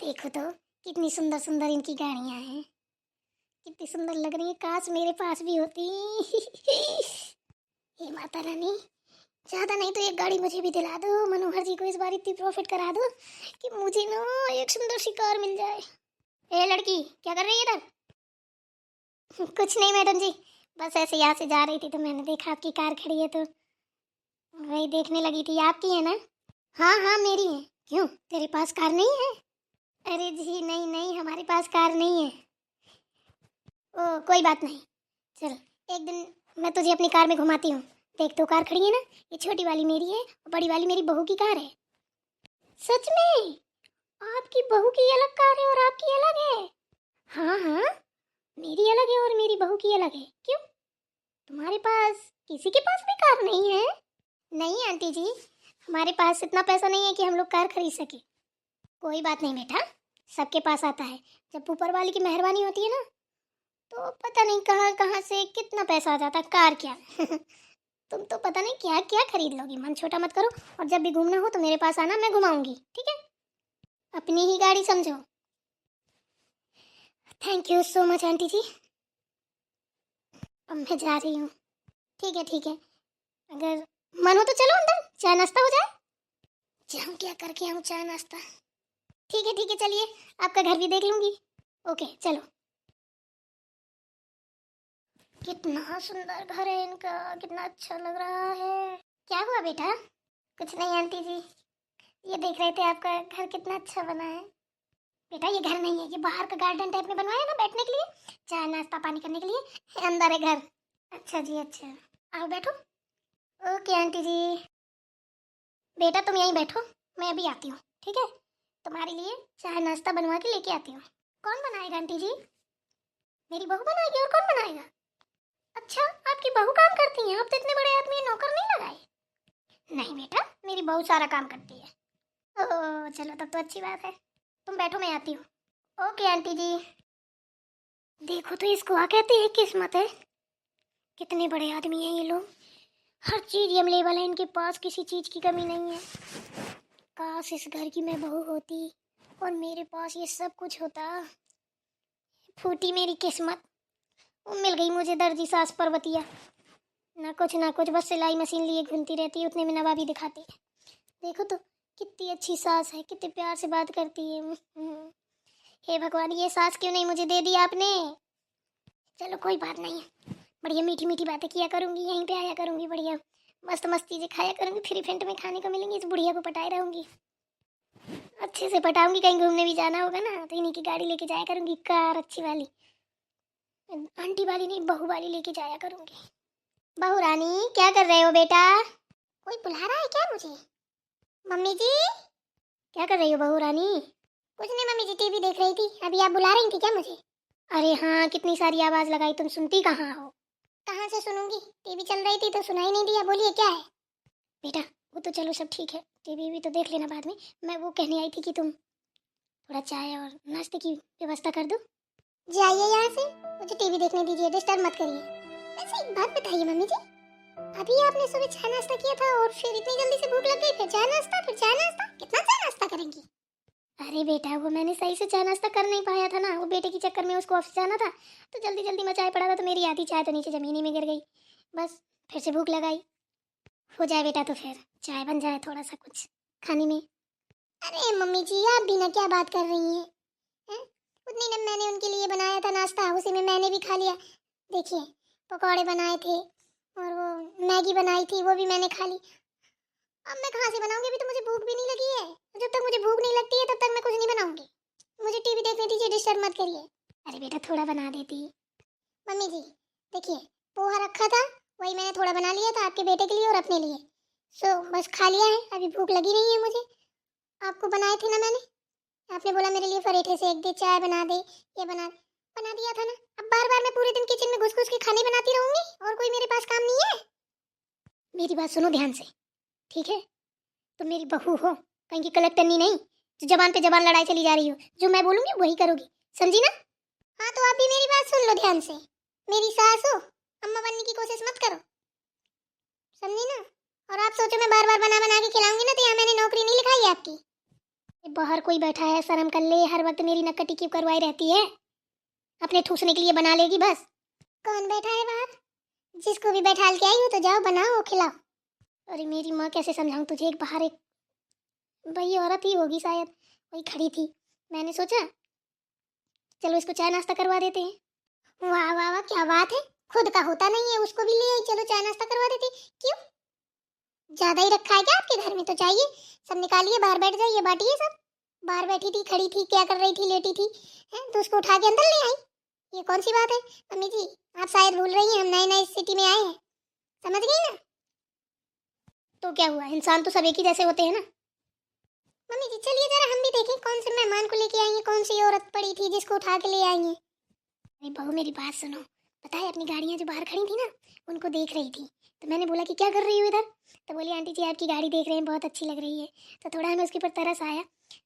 देखो तो कितनी सुंदर सुंदर इनकी गाड़ियां हैं। कितनी सुंदर लग रही है, काश मेरे पास भी होती। हे माता रानी, ज्यादा नहीं तो एक गाड़ी मुझे भी दिला दो। मनोहर जी को इस बार इतनी प्रॉफिट करा दो कि मुझे ना एक सुंदर सी कार मिल जाए। ए लड़की, क्या कर रही है इधर? कुछ नहीं मैडम जी, बस ऐसे यहाँ से जा रही थी तो मैंने देखा आपकी कार खड़ी है तो वही देखने लगी थी। आपकी है ना? हाँ हाँ मेरी है। क्यों, तेरे पास कार नहीं है? अरे जी नहीं नहीं, हमारे पास कार नहीं है। ओ कोई बात नहीं, चल एक दिन मैं तुझे अपनी कार में घुमाती हूँ। देख तो कार खड़ी है ना, ये छोटी वाली मेरी है और बड़ी वाली मेरी बहू की कार है। सच में? आपकी बहू की अलग कार है और आपकी अलग है? हाँ हाँ, मेरी अलग है और मेरी बहू की अलग है। क्यों, तुम्हारे पास किसी के पास भी कार नहीं है? नहीं आंटी जी, हमारे पास इतना पैसा नहीं है कि हम लोग कार खरीद सके। कोई बात नहीं बेटा, सबके पास आता है। जब ऊपर वाले की मेहरबानी होती है ना, तो पता नहीं कहाँ कहाँ से कितना पैसा आ जाता है। कार क्या तुम तो पता नहीं क्या क्या खरीद लोगी। मन छोटा मत करो, और जब भी घूमना हो तो मेरे पास आना, मैं घुमाऊंगी, ठीक है? अपनी ही गाड़ी समझो। Thank you so much aunty ji. अब मैं जा रही हूँ। ठीक है ठीक है, अगर मन हो तो चलो अंदर, चाय नाश्ता हो जाए। जाऊँ क्या करके आऊँ चाय नाश्ता? ठीक है चलिए, आपका घर भी देख लूंगी। ओके चलो। कितना सुंदर घर है इनका, कितना अच्छा लग रहा है। क्या हुआ बेटा? कुछ नहीं आंटी जी, ये देख रहे थे आपका घर कितना अच्छा बना है। बेटा ये घर नहीं है, ये बाहर का गार्डन टाइप में बनवाया है ना बैठने के लिए, चाय नाश्ता पानी करने के लिए। अंदर है घर। अच्छा जी अच्छा, आओ बैठो। ओके आंटी जी। बेटा तुम यहीं बैठो, मैं अभी आती हूँ, ठीक है? तुम्हारे लिए चाय नाश्ता बनवा के लेके आती हूँ। कौन बनाएगा आंटी जी? मेरी बहू बनाएगी, और कौन बनाएगा? अच्छा, आपकी बहू काम करती है? आप तो इतने बड़े आदमी हैं, नौकर नहीं लगाए? नहीं बेटा, मेरी बहू सारा काम करती है। ओह चलो तब तो अच्छी बात है। तुम बैठो, मैं आती हूँ। ओके आंटी जी। देखो तो इसको आ कहते हैं किस्मत है। कितने बड़े आदमी हैं ये लोग, हर चीज अवेलेबल है इनके पास, किसी चीज की कमी नहीं है। काश इस घर की मैं बहू होती और मेरे पास ये सब कुछ होता। फूटी मेरी किस्मत, वो मिल गई मुझे दर्जी सास पर्वतिया। ना कुछ बस सिलाई मशीन लिए घूमती रहती है, उतने में नवाबी दिखाती है। देखो तो कितनी अच्छी सास है, कितने प्यार से बात करती है। हे भगवान, ये सास क्यों नहीं मुझे दे दी आपने? चलो कोई बात नहीं, बढ़िया मीठी मीठी बातें किया करूंगी, यहीं पे आया करूंगी, बढ़िया मस्त मस्त चीजें खाया करूंगी, फ्री फेंट में खाने को मिलेंगी। इस बुढ़िया को पटाए रहूंगी, अच्छे से पटाऊंगी। कहीं घूमने भी जाना होगा ना तो इन्हीं की गाड़ी लेके जाया करूंगी, कार अच्छी वाली। आंटी वाली नहीं, बहू वाली लेके जाया करूंगी। बहू रानी, क्या कर रहे हो बेटा? कोई बुला रहा है क्या मुझे? मम्मी जी, क्या कर रही हो बहू रानी? कुछ नहीं मम्मी जी, टीवी देख रही थी। अभी आप बुला रही थी क्या मुझे? अरे हाँ, कितनी सारी आवाज लगाई, तुम सुनती कहाँ हो? कहाँ से सुनूंगी, टीवी चल रही थी तो सुनाई नहीं दिया। बोलिए क्या है? बेटा वो तो चलो सब ठीक है, टीवी भी तो देख लेना बाद में। मैं वो कहने आई थी कि तुम थोड़ा चाय और नाश्ते की व्यवस्था कर दो। जाइए यहाँ से, मुझे टीवी देखने दीजिए, डिस्टर्ब मत करिए। वैसे एक बात बताइए मम्मी जी, अभी आपने सुबह चाय नाश्ता किया था और फिर इतनी जल्दी से भूख लग गई, फिर चाय नाश्ता, फिर चाय नाश्ता, कितना चाय नाश्ता करेंगी? अरे बेटा वो मैंने सही से चाय नाश्ता कर नहीं पाया था ना, वो बेटे के चक्कर में, उसको ऑफिस जाना था तो जल्दी जल्दी में चाय पड़ा था, तो मेरी आधी चाय तो नीचे जमीन ही में गिर गई। बस फिर से भूख लगाई। हो जाए बेटा तो फिर चाय बन जाए थोड़ा सा कुछ खाने में। अरे मम्मी जी, आप भी ना क्या बात कर रही हैं? हैं? उतनी देर मैंने उनके लिए बनाया था नाश्ता, उसी में मैंने भी खा लिया। देखिए पकौड़े बनाए थे और वो मैगी बनाई थी, वो भी मैंने खा ली। अब मैं कहाँ से बनाऊंगी, अभी तो मुझे भूख भी नहीं लगी है। जब तक मुझे भूख नहीं लगती है तब तक मैं कुछ नहीं बनाऊंगी। मुझे टीवी देखने दीजिए, डिस्टर्ब मत करिए। अरे बेटा थोड़ा बना देती। मम्मी जी देखिए, पोहा रखा था, वही मैंने थोड़ा बना लिया था आपके बेटे के लिए और अपने लिए। सो बस खा लिया है, अभी भूख लगी नहीं है मुझे। आपको बनाए थे ना मैंने, आपने बोला मेरे लिए पराठे सेक दे, चाय बना दे, ये बना दिया था ना। अब बार बार मैं पूरे दिन किचन में घुस घुस के खाने बनाती रहूंगी और कोई मेरे पास काम नहीं है? मेरी बात सुनो ध्यान से, ठीक है? तुम मेरी बहू हो, कहीं की कलेक्टरनी नहीं जो जबान पे जबान लड़ाई चली जा रही हो। जो मैं बोलूंगी वही करोगी, समझी ना? हाँ तो आप भी मेरी बात सुन लो ध्यान से। मेरी सास हो, अम्मा बनने की कोशिश मत करो, समझी ना? और आप सोचो मैं बार बार बना बना के खिलाऊंगी ना, तो यहाँ मैंने नौकरी नहीं लिखाई है आपकी। बाहर कोई बैठा है, शर्म कर ले। हर वक्त मेरी नक्कटी क्यों करवाई रहती है? अपने ठूसने के लिए बना लेगी बस। कौन बैठा है बाहर? जिसको भी बैठा के आई हो तो जाओ बनाओ खिलाओ। अरे मेरी माँ, कैसे समझाऊं तुझे? एक बाहर एक वही औरत ही होगी शायद, वही खड़ी थी। मैंने सोचा चलो इसको चाय नाश्ता करवा देते हैं। वाह वाह वाह, क्या बात है। खुद का होता नहीं है, उसको भी ले आई, चलो चाय नाश्ता करवा देते। क्यों, ज्यादा ही रखा है क्या आपके घर में? तो चाहिए सब निकालिए, बाहर बैठ जाइए, बांटिए सब। बाहर बैठी थी, खड़ी थी, क्या कर रही थी? लेटी थी हैं, तो उसको उठा के अंदर ले आई। ये कौन सी बात है? मम्मी जी आप शायद भूल रही हैं, हम नए नए सिटी में आए हैं, समझ गई ना? तो क्या हुआ, इंसान तो सब एक ही जैसे होते हैं ना। मम्मी जी चलिए जरा हम भी देखें कौन से मेहमान को लेके आई हैं, कौन सी औरत पड़ी थी जिसको उठा के ले आई हैं। अरे बहू मेरी बात सुनो। पता है अपनी गाड़ियाँ जो बाहर खड़ी थी ना, उनको देख रही थी। तो मैंने बोला कि क्या कर रही हो इधर? तो बोली आंटी जी आपकी गाड़ी देख रहे हैं, बहुत अच्छी लग रही है। तो थोड़ा हमें उसके ऊपर तरस आया।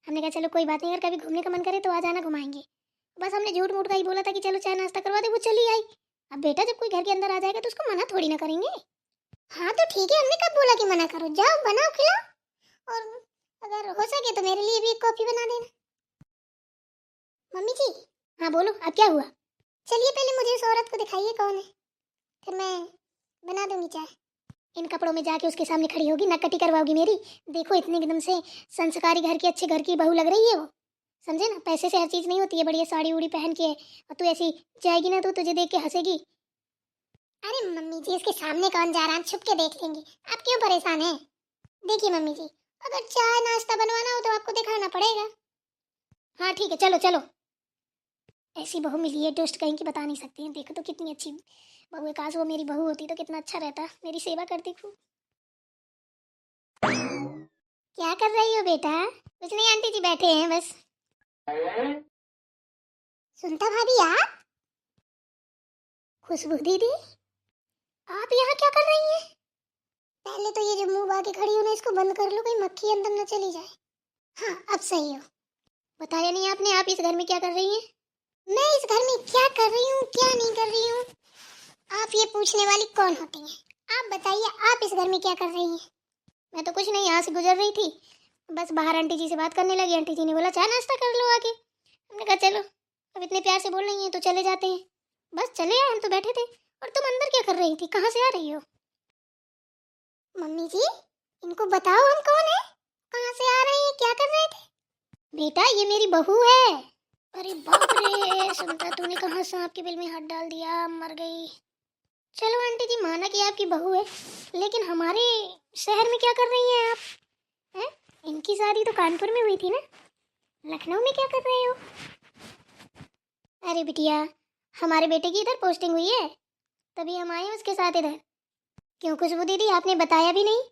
हमने कहा चलो कोई बात नहीं, अगर कभी घूमने का मन करे तो आ जाना, घुमाएंगे। बस हमने झूठ मूठ का ही बोला था कि चलो चाय नाश्ता करवा दे, वो चली आई। अब बेटा जब कोई घर के अंदर आ जाएगा तो उसको मना थोड़ी ना करेंगे। हाँ तो ठीक है, हमने कब बोला कि मना करो? जाओ बनाओ खिलाओ, और अगर हो सके तो मेरे लिए भी एक कॉफी बना देना। मम्मी जी। हाँ बोलो, अब क्या हुआ? चलिए पहले मुझे उस औरत को दिखाइए कौन है, फिर मैं बना दूंगी चाय। इन कपड़ों में जाके उसके सामने खड़ी होगी, नक्कटी करवाओगी मेरी? देखो इतने एकदम से संस्कारी घर की, अच्छे घर की बहू लग रही है वो, समझे ना? पैसे से हर चीज़ नहीं होती है। बढ़िया साड़ी उड़ी पहन के और तू ऐसी जाएगी ना तो तुझे देख के हंसेगी। अरे मम्मी जी इसके सामने कौन जा रहा है, छुप के देख लेंगे, आप क्यों परेशान हैं? देखिए मम्मी जी, अगर चाय नाश्ता बनवाना हो तो आपको दिखाना पड़ेगा। हाँ ठीक है, चलो चलो। ऐसी बहू मिली है, दोस्त कहीं की बता नहीं सकती हैं। देखो तो कितनी अच्छी बहू है, काश वो मेरी बहू होती तो कितना अच्छा रहता, मेरी सेवा करती खूब। क्या कर रही हो बेटा? कुछ नहीं आंटी जी, बैठे हैं बस। सुनता भाभी आप? खुशबू दीदी आप यहाँ क्या कर रही हैं? पहले तो ये जो मुंह बाकी खड़ी हो ना, इसको बंद कर लो, कहीं मक्खी अंदर न चली जाए। हाँ अब सही हो। बताया नहीं आपने, आप इस घर में क्या कर रही हैं? मैं इस घर में क्या कर रही हूँ क्या नहीं कर रही हूँ, आप ये पूछने वाली कौन होती हैं? आप बताइए आप इस घर में क्या कर रही हैं? मैं तो कुछ नहीं, यहाँ से गुजर रही थी, बस बाहर आंटी जी से बात करने लगी। आंटी जी ने बोला चाय नाश्ता कर लो आके। हमने कहा चलो, अब इतने प्यार से बोल रही हैं तो चले जाते हैं। बस चले आए, हम तो बैठे थे। और तुम अंदर क्या कर रही थी, कहाँ से आ रही हो? मम्मी जी इनको बताओ हम कौन है, कहाँ से आ रहे हैं, क्या कर रहे थे? बेटा ये मेरी बहू है। अरे बाप रे, सुनता तूने कहाँ सांप के बिल में हाथ डाल दिया, मर गई। चलो आंटी जी माना कि आपकी बहू है, लेकिन हमारे शहर में क्या कर रही हैं आप? हैं? इनकी शादी तो कानपुर में हुई थी ना, लखनऊ में क्या कर रहे हो? अरे बिटिया हमारे बेटे की इधर पोस्टिंग हुई है, तभी हम आए उसके साथ इधर। क्यों खुशबू दीदी आपने बताया भी नहीं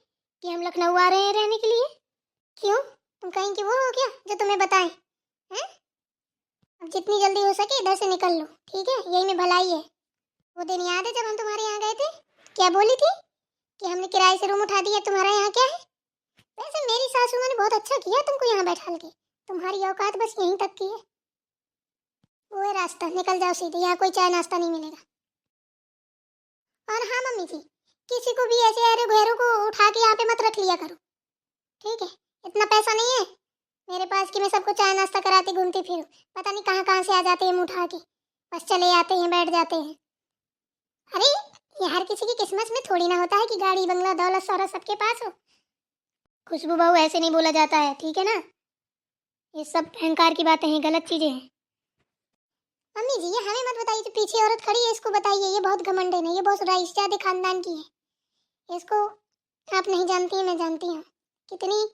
कि हम लखनऊ आ रहे हैं रहने के लिए? क्यों, तुम कहीं की वो हो क्या जो तुम्हें बताएं? हैं? अब जितनी जल्दी हो सके इधर से निकल लो, ठीक है? यही में भलाई है। वो दिन याद है जब हम तुम्हारे यहाँ गए थे, क्या बोली थी कि हमने किराए से रूम उठा दिया, तुम्हारा यहाँ क्या है? वैसे मेरी सासू माँ ने बहुत अच्छा किया तुमको यहाँ बैठा के, तुम्हारी औकात बस यहीं तक की है। वो है रास्ता, निकल जाओ सीधे, यहाँ कोई चाय नाश्ता नहीं मिलेगा। और हाँ मम्मी जी, किसी को भी ऐसे अरे घरों को उठा के यहाँ पे मत रख लिया करो, ठीक है? इतना पैसा नहीं है मेरे पास कि मैं सबको चाय नाश्ता कराती घूमती फिरूं। पता नहीं कहाँ कहाँ से आ जाते हैं मुँह उठा के, बस चले आते हैं बैठ जाते हैं। अरे ये हर किसी की किस्मत में थोड़ी ना होता है कि गाड़ी बंगला दौलत सारा सबके पास हो। खुशबू बहू ऐसे नहीं बोला जाता है, ठीक है ना? ये सब अहंकार की बातें हैं, गलत चीजें हैं। मम्मी जी ये हमें मत बताइए, जो पीछे औरत खड़ी है इसको बताइए, ये बहुत घमंड है, ये बहुत राइसजादे खानदान की है। इसको आप नहीं जानती हैं, मैं जानती हूँ। कितनी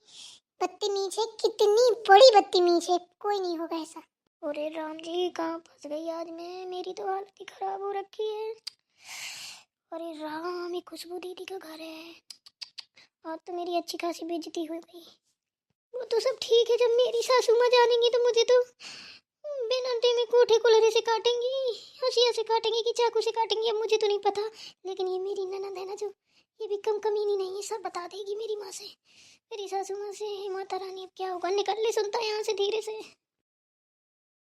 बदतमीज है, कितनी बड़ी बदतमीज है, कोई नहीं होगा ऐसा। अरे राम जी कहाँ फंस गई आज मैं, मेरी तो हालत ही खराब हो रखी है। अरे राम, ये खुशबू दीदी का घर है। आज तो मेरी अच्छी खासी बेइज्जती हो गई। वो तो सब ठीक है, जब मेरी सासू माँ जानेंगी तो मुझे तो बिना में कोठे कुलरे से काटेंगी, हंसिया से काटेंगी कि चाकू से काटेंगी, अब मुझे तो नहीं पता। लेकिन ये मेरी ननद है ना जो, ये भी कम कमीनी नहीं है, सब बता देगी मेरी माँ से, मेरी सासू माँ से। माता रानी अब क्या होगा, निकल ले सुनता यहाँ से धीरे से।